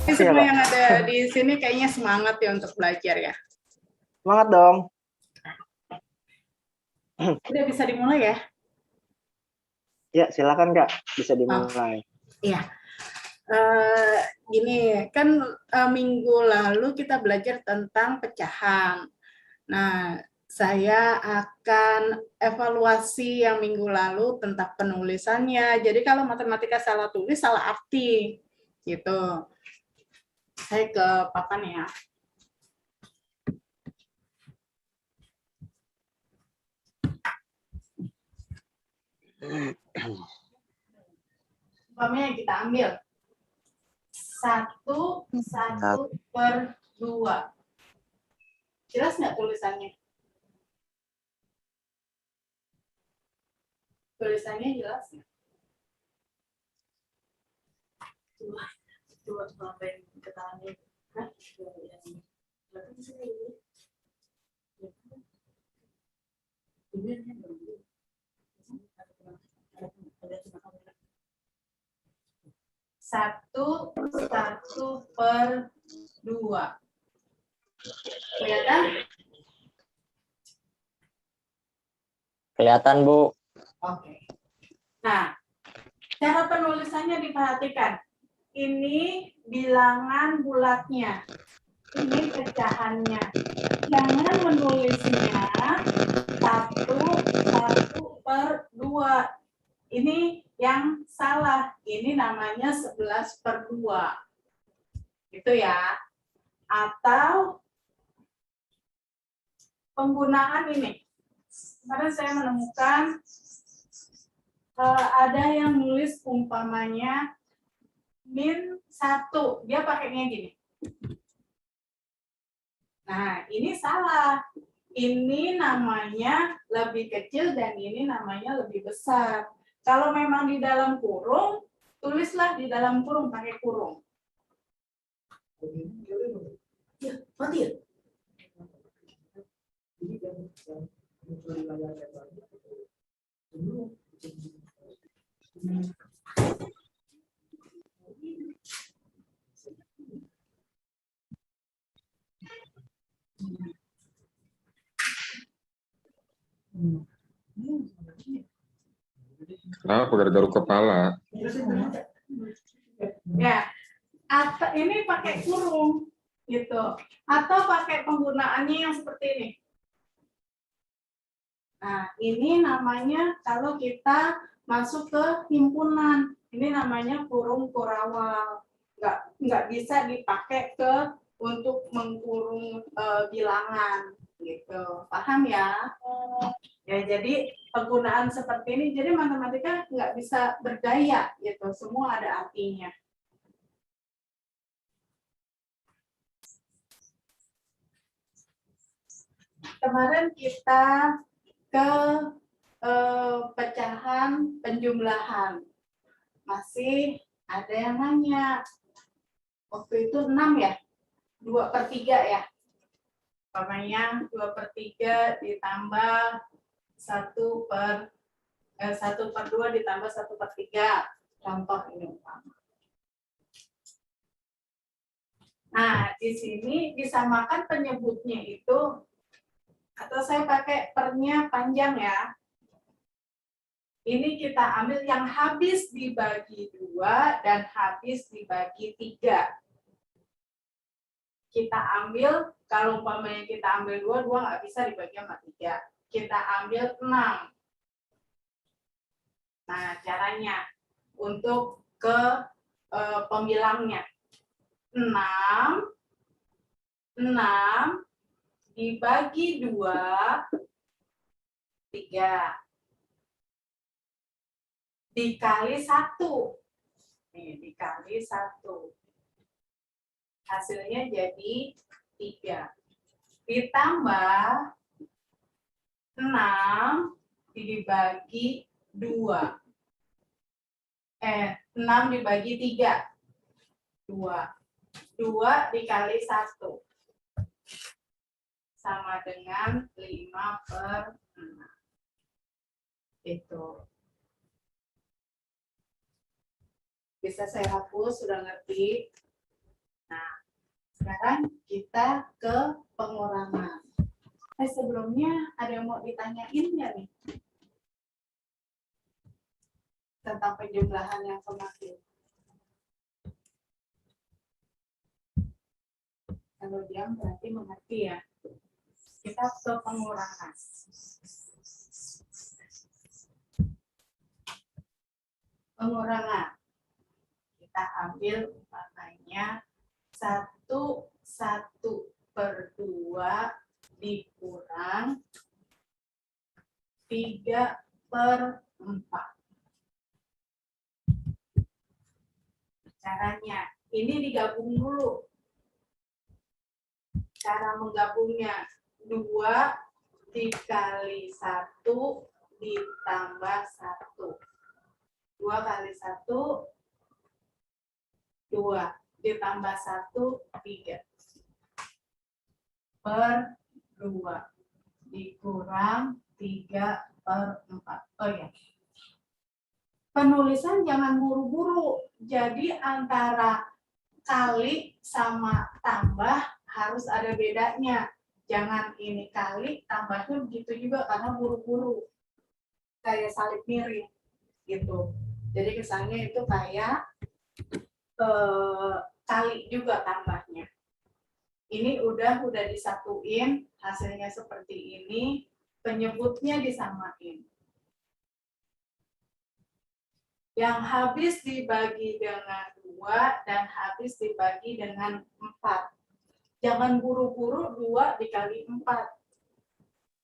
Makasih ya, Semua Kak. yang ada di sini kayaknya semangat ya untuk belajar ya. Semangat dong. Udah bisa dimulai ya? Ya, silakan Kak. Bisa Oh, dimulai. iya. Gini, kan minggu lalu kita belajar tentang pecahan. Nah, saya akan evaluasi yang minggu lalu tentang penulisannya. Jadi kalau matematika salah tulis, salah arti. Gitu. Saya ke papan ya. Umpamanya kita ambil 1/2. Jelas nggak tulisannya? Tulisannya jelas nggak? Coba sampai ketahuan. Satu 1/2. Kelihatan? Kelihatan, Bu. Oke. Nah, cara penulisannya diperhatikan. Ini bilangan bulatnya. Ini pecahannya. Jangan menulisnya 1/2. Ini yang salah. Ini namanya 11/2. Gitu ya. Atau penggunaan ini. Kemarin saya menemukan ada yang nulis umpamanya -1. Dia pakainya gini. Nah, ini salah. Ini namanya lebih kecil dan ini namanya lebih besar. Kalau memang di dalam kurung, tulislah di dalam kurung pakai kurung. Ya, mati ya? Kenapa garuk-garuk kepala? Ya, atau ini pakai kurung gitu. Atau pakai penggunaannya yang seperti ini. Nah, ini namanya kalau kita masuk ke himpunan, ini namanya kurung kurawal. Nggak bisa dipakai untuk mengkurung bilangan gitu. Paham ya? Ya, jadi penggunaan seperti ini, jadi matematika nggak bisa berdaya gitu. Semua ada artinya. Kemarin kita ke pecahan penjumlahan. Masih ada yang nanya. Waktu itu 6 ya? 2/3 ya? Umpamanya 2/3 ditambah 1/2 ditambah 1/3. Contoh ini umpama. Nah, di sini disamakan penyebutnya itu, atau saya pakai pernya panjang ya. Ini kita ambil yang habis dibagi 2 dan habis dibagi 3. Kita ambil, kalau umpamanya kita ambil 2 nggak bisa dibagi sama 3. Kita ambil 6. Nah, caranya untuk ke pembilangnya. 6 dibagi 2, 3. Dikali 1. Nih, dikali 1. Hasilnya jadi 3. Ditambah 6 dibagi 2. 6 dibagi 3. 2. 2 dikali 1. Sama dengan 5/6. Itu. Bisa saya hapus, sudah ngerti? Sekarang kita ke pengurangan. Sebelumnya ada yang mau ditanyain nggak nih? Tentang penjumlahan yang kemarin. Kalau diam berarti mengerti ya. Kita ke pengurangan. Pengurangan. Kita ambil umpamanya 1/2 dikurang 3/4. Caranya, ini digabung dulu. Cara menggabungnya 2 dikali 1 ditambah 1. 2 kali 1, 2. Ditambah 1, 3. Per 2. Dikurang 3/4. Oh ya. Penulisan jangan buru-buru. Jadi antara kali sama tambah harus ada bedanya. Jangan ini kali, tambahnya begitu juga karena buru-buru. Kayak salib miring gitu. Jadi kesannya itu kayak kali juga tambahnya. Ini udah disatuin, hasilnya seperti ini, penyebutnya disamain. Yang habis dibagi dengan 2 dan habis dibagi dengan 4. Jangan buru-buru 2 dikali 4.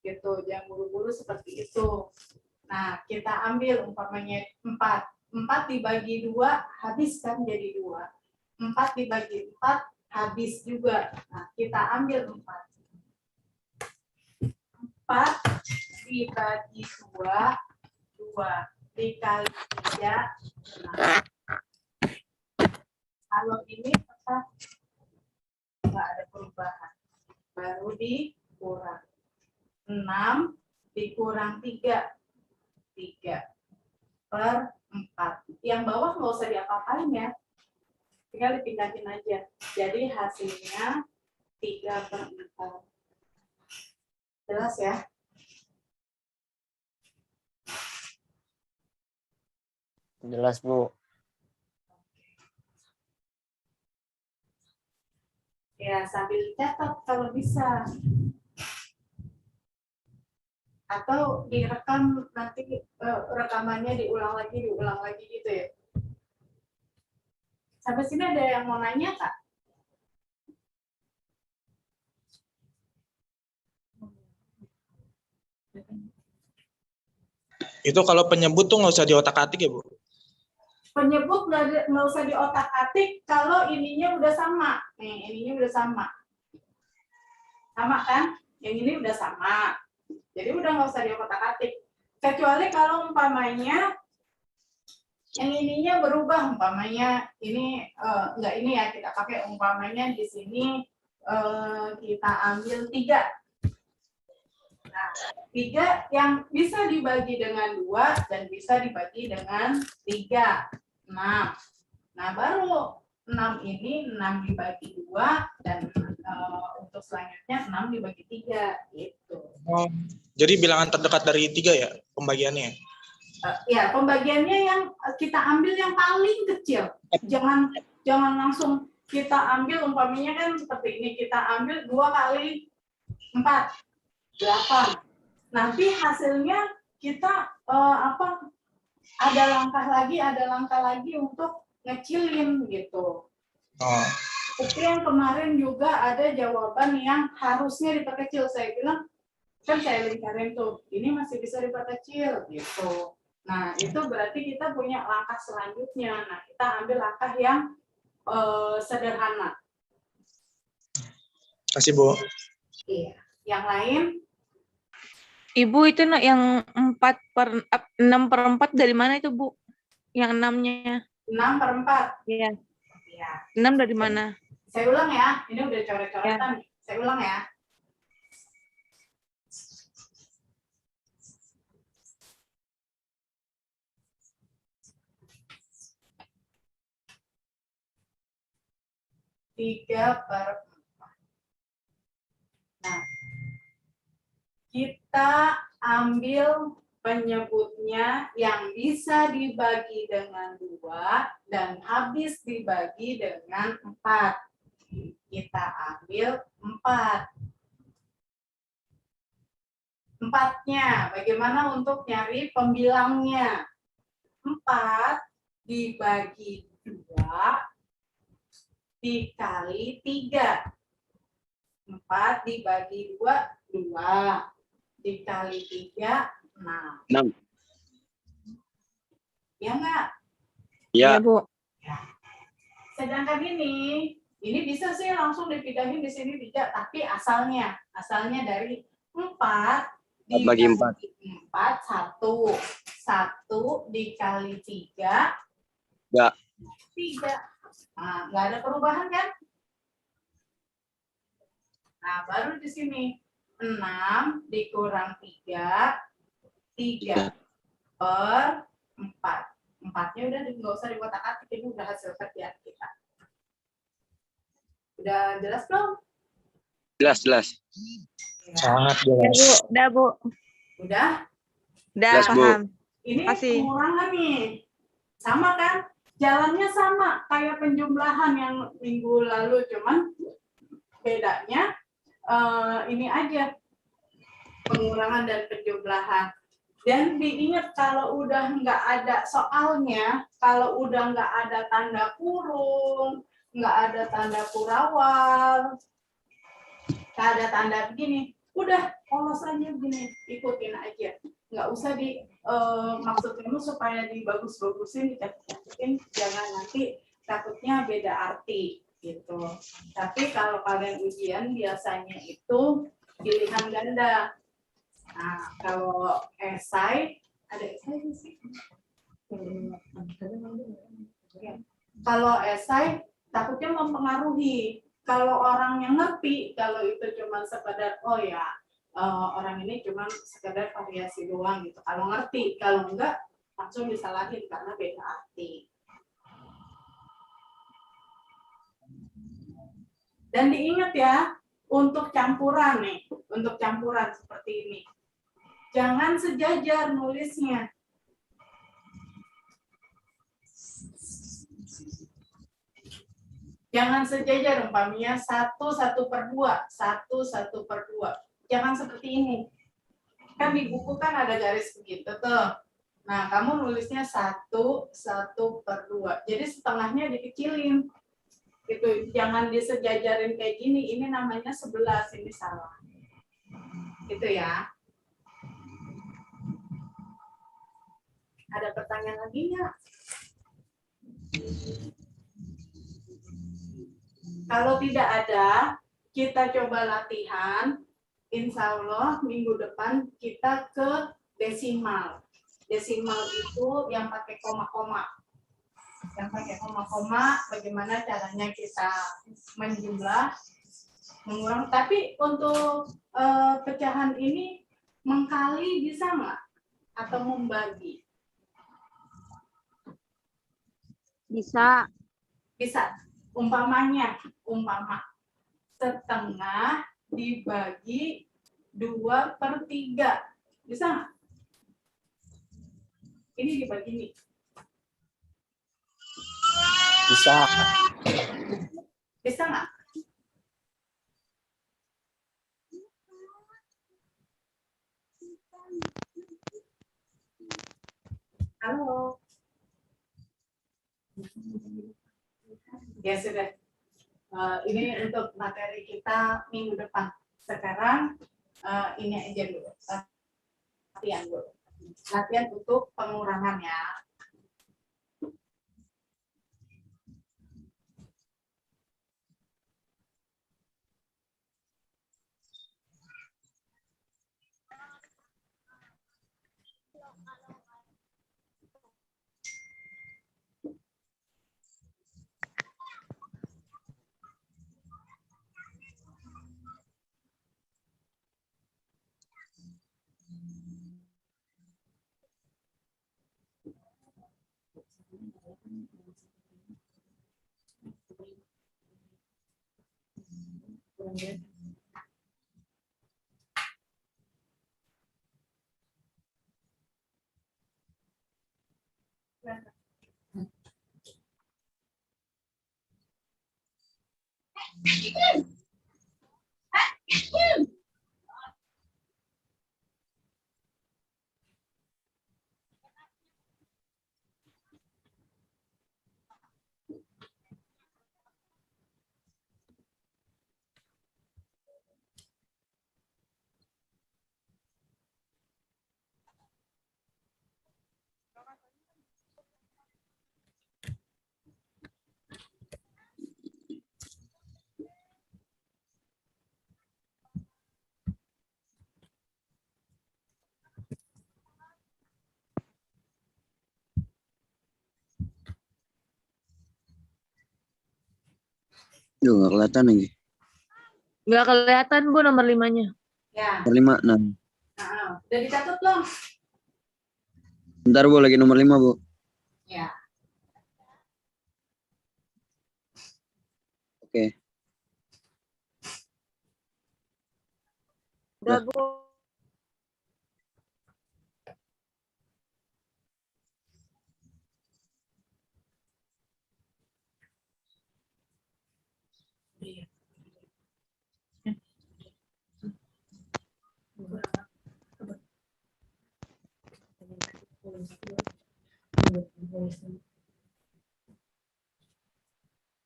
Gitu, jangan buru-buru seperti itu. Nah, kita ambil umpamanya 4. 4 dibagi 2 habis kan jadi 2. 4 dibagi 4 habis juga. Nah, kita ambil 4. 4 dibagi 2, 2 dikali 3, 6. Kalau ini tetap nggak ada perubahan. Baru dikurang. 6 dikurang 3, 3/4. Yang bawah nggak usah diapa-apain ya. Tinggal dipindahin aja. Jadi hasilnya 3/4. Jelas ya? Jelas, Bu. Ya, sambil catat kalau bisa. Atau direkam nanti rekamannya diulang lagi gitu ya. Sampai sini ada yang mau nanya, Kak? Itu kalau penyebut tuh nggak usah diotak-atik ya, Bu? Penyebut nggak usah diotak-atik kalau ininya udah sama. Nih, ininya udah sama. Sama kan? Yang ini udah sama. Jadi udah nggak usah diotak-atik. Kecuali kalau umpamanya yang ininya berubah, umpamanya ini enggak ini ya, kita pakai umpamanya di sini kita ambil 3. Nah, 3 yang bisa dibagi dengan 2 dan bisa dibagi dengan 3, 6. Nah, baru 6 ini 6 dibagi 2 dan untuk selanjutnya 6 dibagi 3 gitu. Oh, jadi bilangan terdekat dari 3 ya pembagiannya? Ya, pembagiannya yang kita ambil yang paling kecil. Jangan langsung kita ambil umpamanya kan seperti ini, kita ambil 2 kali 4, 8. Nanti hasilnya kita ada langkah lagi untuk ngecilin gitu. Oh. Seperti yang kemarin juga ada jawaban yang harusnya diperkecil. Saya bilang, kan saya lingkarin tuh, ini masih bisa diperkecil gitu. Nah, itu berarti kita punya langkah selanjutnya. Nah, kita ambil langkah yang sederhana. Kasih, Bu. Iya. Yang lain? Ibu itu yang 6/4 dari mana itu, Bu? Yang 6-nya. 6/4. Iya. Iya. 6 dari mana? Saya ulang ya. Ini udah coret-coretan. Ya. Saya ulang ya. Tiga per Nah, kita ambil penyebutnya yang bisa dibagi dengan 2 dan habis dibagi dengan 4. Kita ambil 4. 4-nya, bagaimana untuk nyari pembilangnya? 4 dibagi 2 dikali 3. 4 dibagi 2, 2. Dikali 3, 6. 6. Ya enggak? Ya. Iya, Bu. Sedangkan ini bisa sih langsung dipindahin di sini 3, tapi asalnya dari 4 Bagi 4. 4, 1. 1 dikali 3, Ya. 3. Nah, nggak ada perubahan kan? Nah, baru di sini 6 dikurang 3, 3 per 4. 4-nya udah nggak usah dikotak-atik, ini udah hasil kerjaan kita. Udah jelas belum? Jelas. Ya. Sangat Udah, Bu. jelas. Udah, Bu. Udah? Udah, Jelas, Bu. paham. Ini Makasih. pengurangan nih. Sama kan? Jalannya sama kayak penjumlahan yang minggu lalu, cuman bedanya ini aja pengurangan dan penjumlahan. Dan diingat kalau udah nggak ada soalnya, kalau udah nggak ada tanda kurung, nggak ada tanda kurawal, nggak ada tanda begini, udah polos aja begini, ikutin aja. Nggak usah maksud kamu supaya dibagus-bagusin, dicatat-catatin, jangan nanti takutnya beda arti gitu. Tapi kalau kalian ujian biasanya itu pilihan ganda. Nah, kalau esai ada esai sih. Kalau esai takutnya mempengaruhi. Kalau orang yang ngerti, kalau itu cuma sekedar oh ya orang ini cuma sekedar variasi doang gitu. Kalau ngerti, kalau enggak langsung disalahin karena beda arti. Dan diingat ya, untuk campuran nih, untuk campuran seperti ini. Jangan sejajar nulisnya. Jangan sejajar umpamanya 1/1/2, 1/1/2. Jangan seperti ini. Kan di buku kan ada garis begitu tuh. Nah, kamu nulisnya 1/1/2. Jadi setengahnya dikecilin. Gitu. Jangan disejajarin kayak gini. Ini namanya 11, ini salah. Gitu ya. Ada pertanyaan lagi nggak? Kalau tidak ada, kita coba latihan. Insya Allah minggu depan kita ke desimal. Desimal itu yang pakai koma-koma. Yang pakai koma-koma, bagaimana caranya kita menjumlah, mengurang. Tapi untuk pecahan ini mengkali bisa nggak? Atau membagi? Bisa. Bisa. Umpama setengah dibagi 2/3. Bisa nggak? Ini dibagi nih. Bisa. Bisa nggak? Halo. Ya sudah. Ini untuk materi kita minggu depan. Sekarang ini aja dulu. Latihan dulu. Latihan untuk pengurangan ya. Duh, nggak kelihatan lagi. Nggak kelihatan, Bu, nomor 5-nya. Ya, Nomor 5, nah. udah dicatat belum? Bentar, Bu, lagi nomor 5, Bu. Ya. Oke. Udah, Bu.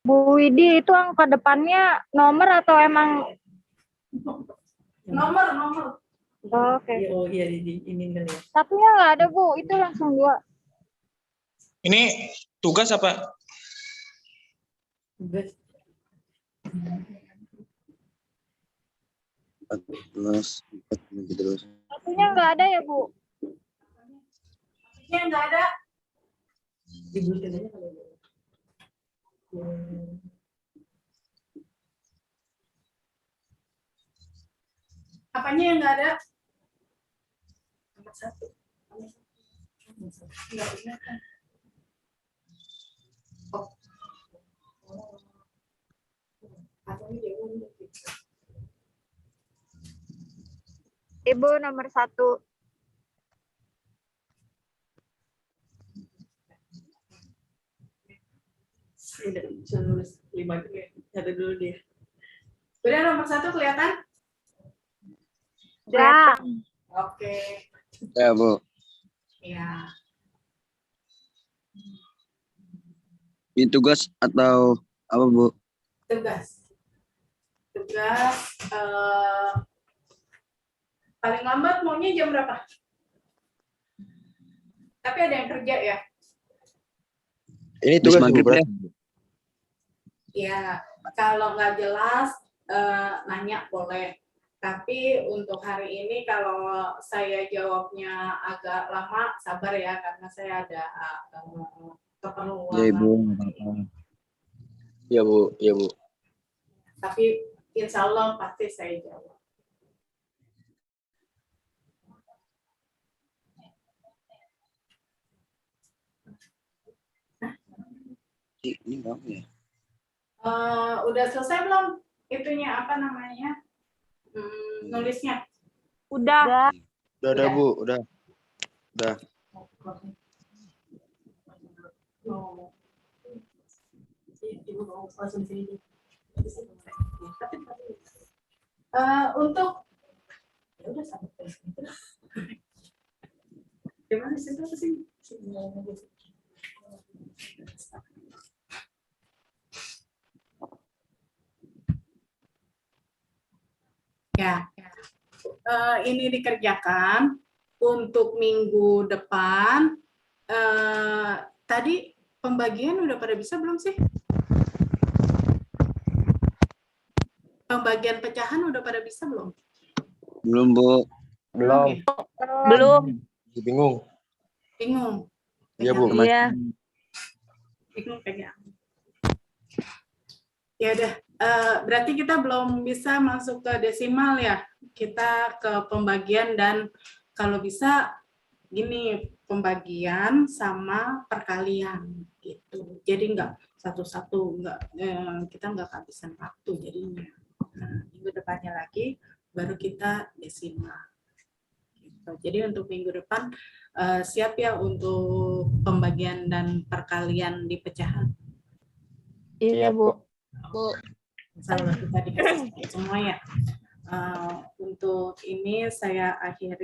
Bu Widi, itu angka depannya nomor atau emang? Nomor. Oh, oke. Oh iya, ini kali ya. Satunya nggak ada, Bu. Itu langsung 2. Ini tugas apa? Tugas. 14, 4, 13. Satunya nggak ada ya, Bu? Ini nggak ada. Dibutuhin aja kalau ada. Apanya yang nggak ada? Nomor 1. Nggak ingat kan? Atau ini dia udah gitu. Ibu nomor 1. Udah bisa nulis 5 dulu ya. Ada dulu dia. Udah nomor 1 kelihatan? Udah. Oke. Ya, Bu. Ya. Ini tugas atau apa, Bu? Tugas. Paling lambat maunya jam berapa? Tapi ada yang kerja ya? Ini Habis tugas maghrib Bu, deh. Ya, kalau nggak jelas nanya boleh. Tapi untuk hari ini kalau saya jawabnya agak lama, sabar ya karena saya ada keperluan. Ya, Ibu. Nggak apa-apa. Iya Bu, iya Bu. Tapi insya Allah pasti saya jawab. Ini apa ya? Udah selesai belum? Itunya apa namanya? Nulisnya. Udah. Udah Bu, udah. Ibu mau langsung sini. Untuk Ya udah sampai gitu. gimana sih itu sih? Ya, ini dikerjakan untuk minggu depan. Tadi pembagian udah pada bisa belum sih? Pembagian pecahan udah pada bisa belum? Belum, Bu. Belum. ya? Belum. Bingung. Bingung. Iya Bu. Iya. Bingung pegang. Ya udah, berarti kita belum bisa masuk ke desimal ya. Kita ke pembagian dan kalau bisa gini, pembagian sama perkalian gitu. Jadi enggak satu-satu, enggak kita enggak kehabisan waktu jadinya. Nah, minggu depannya lagi baru kita desimal. Gitu. Jadi untuk minggu depan siap ya untuk pembagian dan perkalian di pecahan. Iya, Bu. Insya Allah kita dikasih semua ya. Untuk ini saya akhiri.